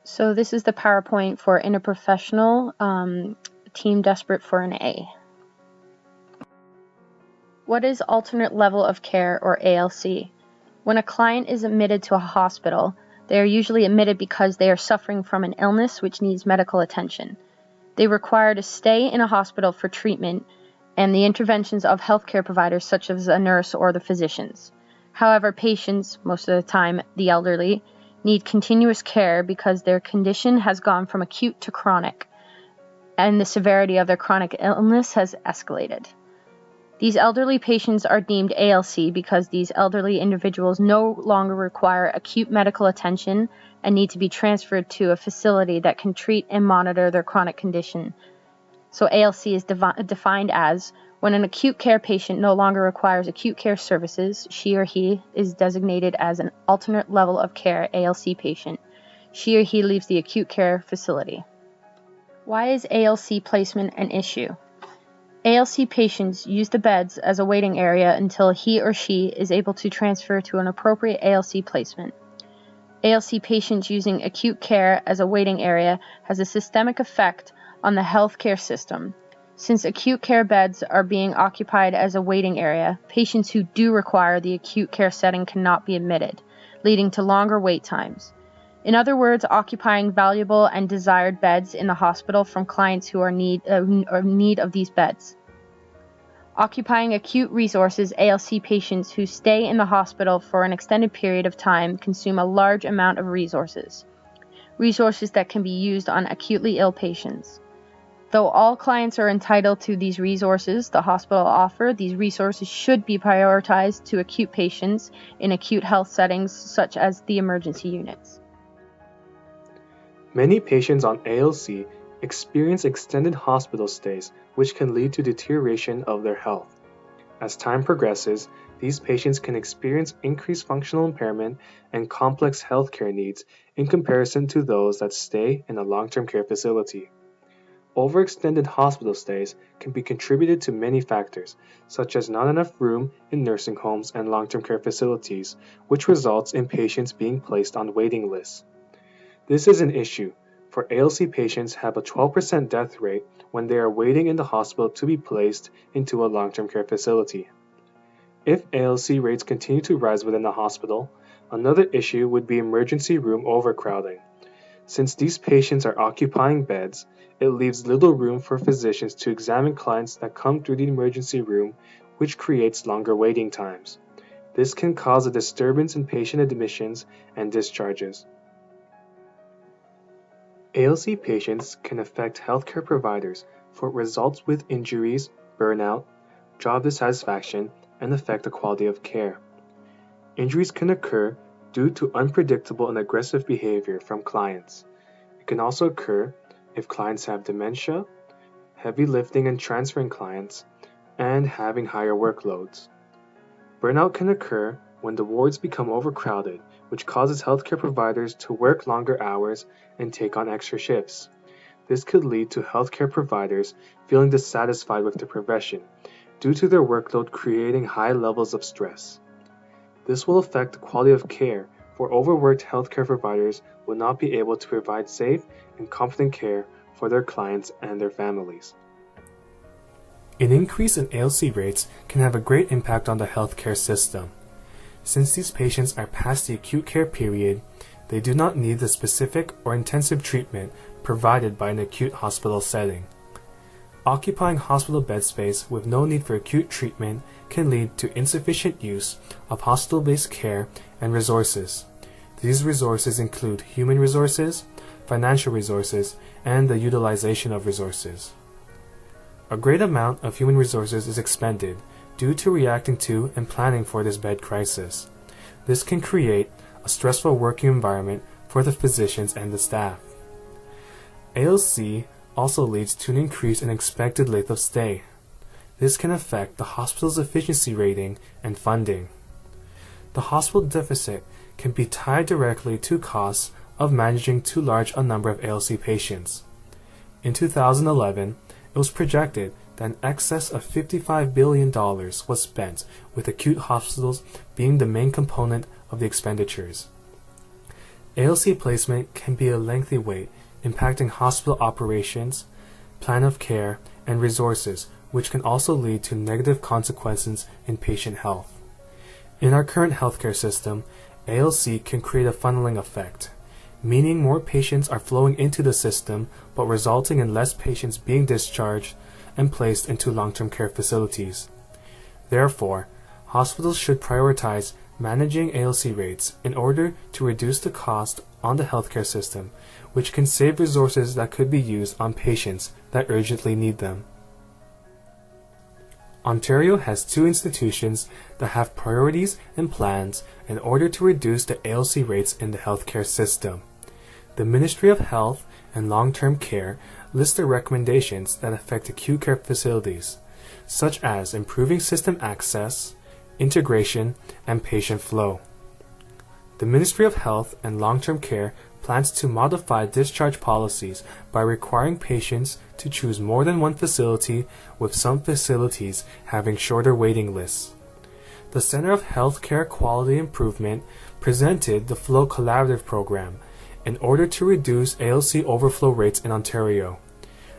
So this is the PowerPoint for Interprofessional, team desperate for an A. What is alternate level of care, or ALC? When a client is admitted to a hospital, they are usually admitted because they are suffering from an illness which needs medical attention. They require to stay in a hospital for treatment and the interventions of healthcare providers such as a nurse or the physicians. However, patients, most of the time the elderly, need continuous care because their condition has gone from acute to chronic, and the severity of their chronic illness has escalated. These elderly patients are deemed ALC because these elderly individuals no longer require acute medical attention and need to be transferred to a facility that can treat and monitor their chronic condition. So ALC is defined as when an acute care patient no longer requires acute care services, she or he is designated as an alternate level of care ALC patient. She or he leaves the acute care facility. Why is ALC placement an issue? ALC patients use the beds as a waiting area until he or she is able to transfer to an appropriate ALC placement. ALC patients using acute care as a waiting area has a systemic effect on the healthcare system. Since acute care beds are being occupied as a waiting area, patients who do require the acute care setting cannot be admitted, leading to longer wait times. In other words, occupying valuable and desired beds in the hospital from clients who are in need of these beds. Occupying acute resources, ALC patients who stay in the hospital for an extended period of time consume a large amount of resources that can be used on acutely ill patients. Though all clients are entitled to these resources the hospital offer, these resources should be prioritized to acute patients in acute health settings such as the emergency units. Many patients on ALC experience extended hospital stays, which can lead to deterioration of their health. As time progresses, these patients can experience increased functional impairment and complex healthcare needs in comparison to those that stay in a long-term care facility. Overextended hospital stays can be contributed to many factors, such as not enough room in nursing homes and long-term care facilities, which results in patients being placed on waiting lists. This is an issue, for ALC patients have a 12% death rate when they are waiting in the hospital to be placed into a long-term care facility. If ALC rates continue to rise within the hospital, another issue would be emergency room overcrowding. Since these patients are occupying beds, it leaves little room for physicians to examine clients that come through the emergency room, which creates longer waiting times. This can cause a disturbance in patient admissions and discharges. ALC patients can affect healthcare providers for it results with injuries, burnout, job dissatisfaction, and affect the quality of care. Injuries can occur due to unpredictable and aggressive behavior from clients. It can also occur if clients have dementia, heavy lifting and transferring clients, and having higher workloads. Burnout can occur when the wards become overcrowded, which causes healthcare providers to work longer hours and take on extra shifts. This could lead to healthcare providers feeling dissatisfied with their profession due to their workload creating high levels of stress. This will affect the quality of care, for overworked healthcare providers will not be able to provide safe and competent care for their clients and their families. An increase in ALC rates can have a great impact on the healthcare system. Since these patients are past the acute care period, they do not need the specific or intensive treatment provided by an acute hospital setting. Occupying hospital bed space with no need for acute treatment can lead to insufficient use of hospital-based care and resources. These resources include human resources, financial resources, and the utilization of resources. A great amount of human resources is expended due to reacting to and planning for this bed crisis. This can create a stressful working environment for the physicians and the staff. ALC also leads to an increase in expected length of stay. This can affect the hospital's efficiency rating and funding. The hospital deficit can be tied directly to costs of managing too large a number of ALC patients. In 2011, it was projected that in excess of $55 billion was spent, with acute hospitals being the main component of the expenditures. ALC placement can be a lengthy wait, impacting hospital operations, plan of care, and resources, which can also lead to negative consequences in patient health. In our current healthcare system, ALC can create a funneling effect, meaning more patients are flowing into the system but resulting in less patients being discharged and placed into long-term care facilities. Therefore, hospitals should prioritize managing ALC rates in order to reduce the cost on the healthcare system, which can save resources that could be used on patients that urgently need them. Ontario has 2 institutions that have priorities and plans in order to reduce the ALC rates in the healthcare system. The Ministry of Health and Long-Term Care lists the recommendations that affect acute care facilities, such as improving system access, integration, and patient flow. The Ministry of Health and Long-Term Care plans to modify discharge policies by requiring patients to choose more than one facility, with some facilities having shorter waiting lists. The Center of Healthcare Quality Improvement presented the Flow Collaborative Program in order to reduce ALC overflow rates in Ontario.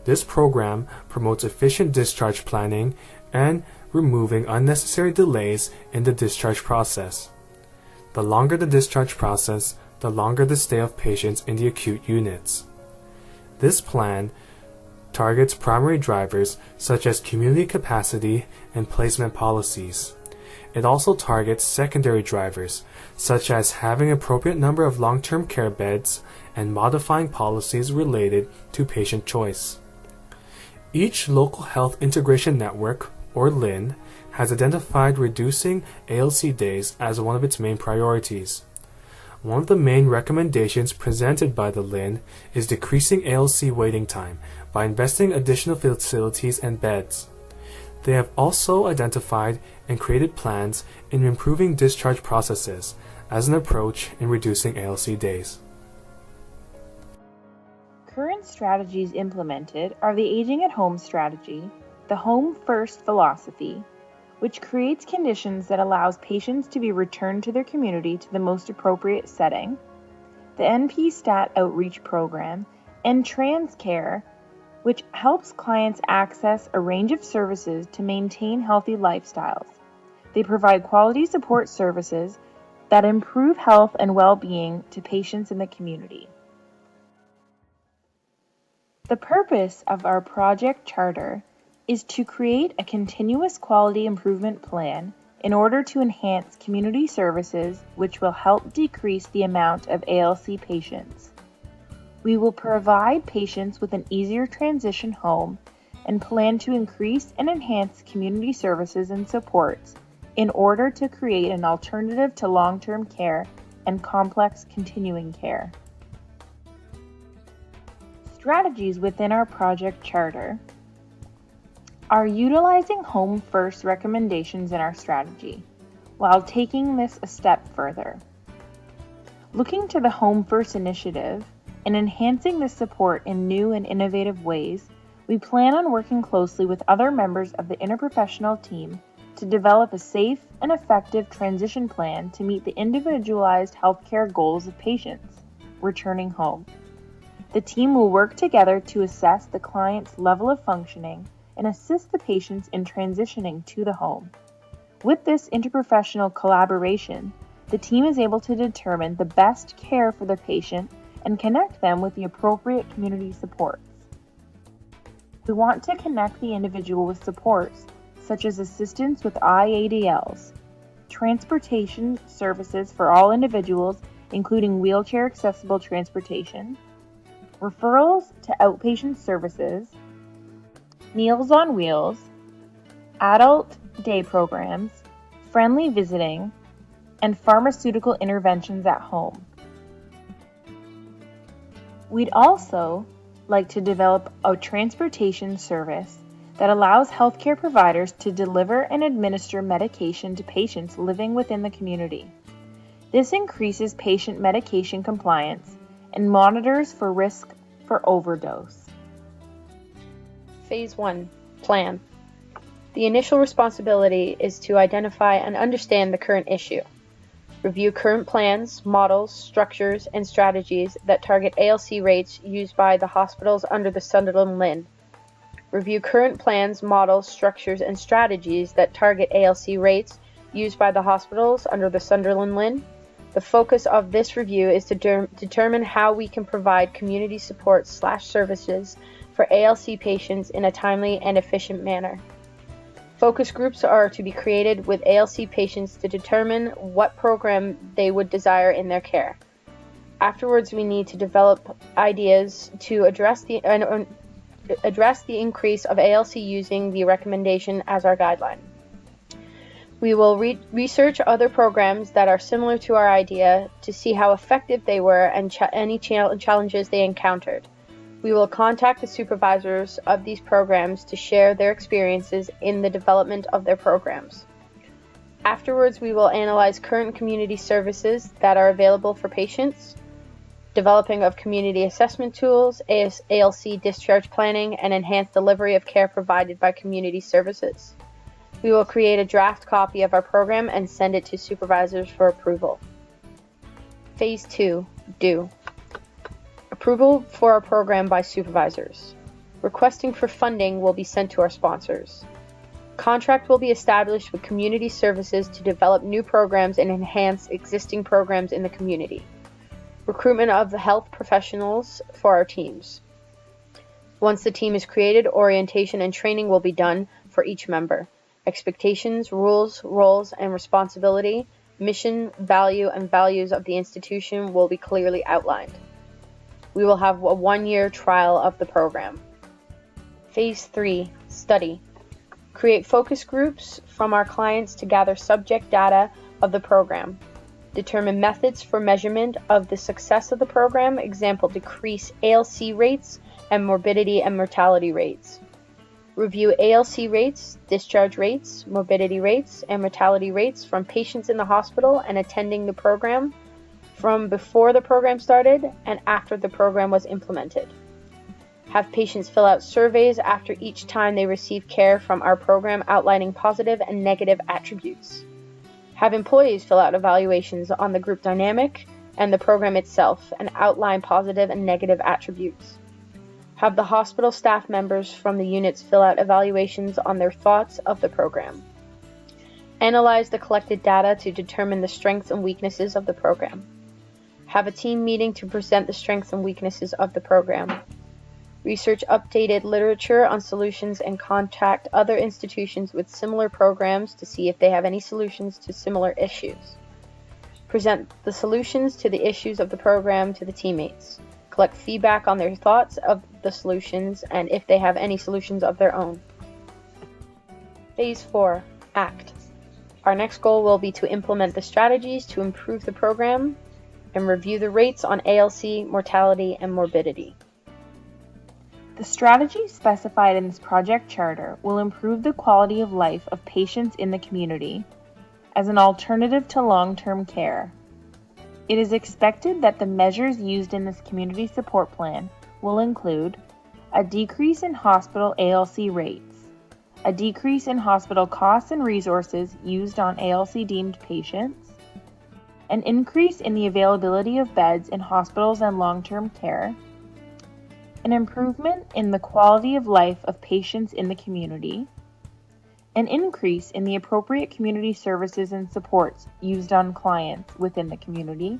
This program promotes efficient discharge planning and removing unnecessary delays in the discharge process. The longer the discharge process, the longer the stay of patients in the acute units. This plan targets primary drivers such as community capacity and placement policies. It also targets secondary drivers such as having appropriate number of long-term care beds and modifying policies related to patient choice. Each Local Health Integration Network, or LHIN, has identified reducing ALC days as one of its main priorities. One of the main recommendations presented by the LHIN is decreasing ALC waiting time by investing additional facilities and beds. They have also identified and created plans in improving discharge processes as an approach in reducing ALC days. Current strategies implemented are the Aging at Home strategy, the Home First philosophy, which creates conditions that allows patients to be returned to their community to the most appropriate setting, the NP Stat Outreach Program, and TransCare, which helps clients access a range of services to maintain healthy lifestyles. They provide quality support services that improve health and well-being to patients in the community. The purpose of our project charter is to create a continuous quality improvement plan in order to enhance community services which will help decrease the amount of ALC patients. We will provide patients with an easier transition home and plan to increase and enhance community services and supports in order to create an alternative to long-term care and complex continuing care. Strategies within our project charter are utilizing Home First recommendations in our strategy, while taking this a step further. Looking to the Home First initiative and enhancing this support in new and innovative ways, we plan on working closely with other members of the interprofessional team to develop a safe and effective transition plan to meet the individualized healthcare goals of patients returning home. The team will work together to assess the client's level of functioning and assist the patients in transitioning to the home. With this interprofessional collaboration, the team is able to determine the best care for the patient and connect them with the appropriate community supports. We want to connect the individual with supports such as assistance with IADLs, transportation services for all individuals, including wheelchair accessible transportation, referrals to outpatient services, Meals on Wheels, adult day programs, friendly visiting, and pharmaceutical interventions at home. We'd also like to develop a transportation service that allows healthcare providers to deliver and administer medication to patients living within the community. This increases patient medication compliance and monitors for risk for overdose. Phase 1. Plan. The initial responsibility is to identify and understand the current issue. Review current plans, models, structures, and strategies that target ALC rates used by the hospitals under the Sunderland LHIN. Review current plans, models, structures, and strategies that target ALC rates used by the hospitals under the Sunderland LHIN. The focus of this review is to determine how we can provide community support/services for ALC patients in a timely and efficient manner. Focus groups are to be created with ALC patients to determine what program they would desire in their care. Afterwards, we need to develop ideas to address the increase of ALC using the recommendation as our guideline. We will research other programs that are similar to our idea to see how effective they were and any challenges they encountered. We will contact the supervisors of these programs to share their experiences in the development of their programs. Afterwards, we will analyze current community services that are available for patients, developing of community assessment tools, ALC discharge planning, and enhanced delivery of care provided by community services. We will create a draft copy of our program and send it to supervisors for approval. Phase 2, Do. Approval for our program by supervisors. Requesting for funding will be sent to our sponsors. Contract will be established with community services to develop new programs and enhance existing programs in the community. Recruitment of the health professionals for our teams. Once the team is created, orientation and training will be done for each member. Expectations, rules, roles, and responsibility, mission, value, and values of the institution will be clearly outlined. We will have a 1-year trial of the program. Phase 3, Study. Create focus groups from our clients to gather subject data of the program. Determine methods for measurement of the success of the program, example, decrease ALC rates and morbidity and mortality rates. Review ALC rates, discharge rates, morbidity rates, and mortality rates from patients in the hospital and attending the program from before the program started and after the program was implemented. Have patients fill out surveys after each time they receive care from our program outlining positive and negative attributes. Have employees fill out evaluations on the group dynamic and the program itself and outline positive and negative attributes. Have the hospital staff members from the units fill out evaluations on their thoughts of the program. Analyze the collected data to determine the strengths and weaknesses of the program. Have a team meeting to present the strengths and weaknesses of the program. Research updated literature on solutions and contact other institutions with similar programs to see if they have any solutions to similar issues. Present the solutions to the issues of the program to the teammates. Collect feedback on their thoughts of the solutions and if they have any solutions of their own. Phase 4, Act. Our next goal will be to implement the strategies to improve the program and review the rates on ALC, mortality, and morbidity. The strategies specified in this project charter will improve the quality of life of patients in the community as an alternative to long-term care. It is expected that the measures used in this community support plan will include a decrease in hospital ALC rates, a decrease in hospital costs and resources used on ALC-deemed patients, an increase in the availability of beds in hospitals and long-term care, an improvement in the quality of life of patients in the community, an increase in the appropriate community services and supports used on clients within the community,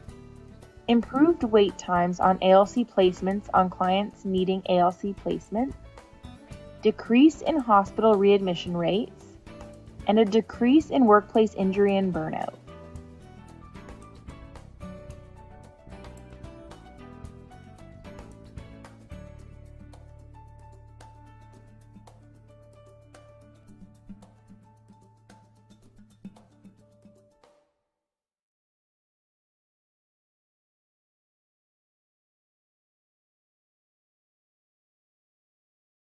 improved wait times on ALC placements on clients needing ALC placement, decrease in hospital readmission rates, and a decrease in workplace injury and burnout.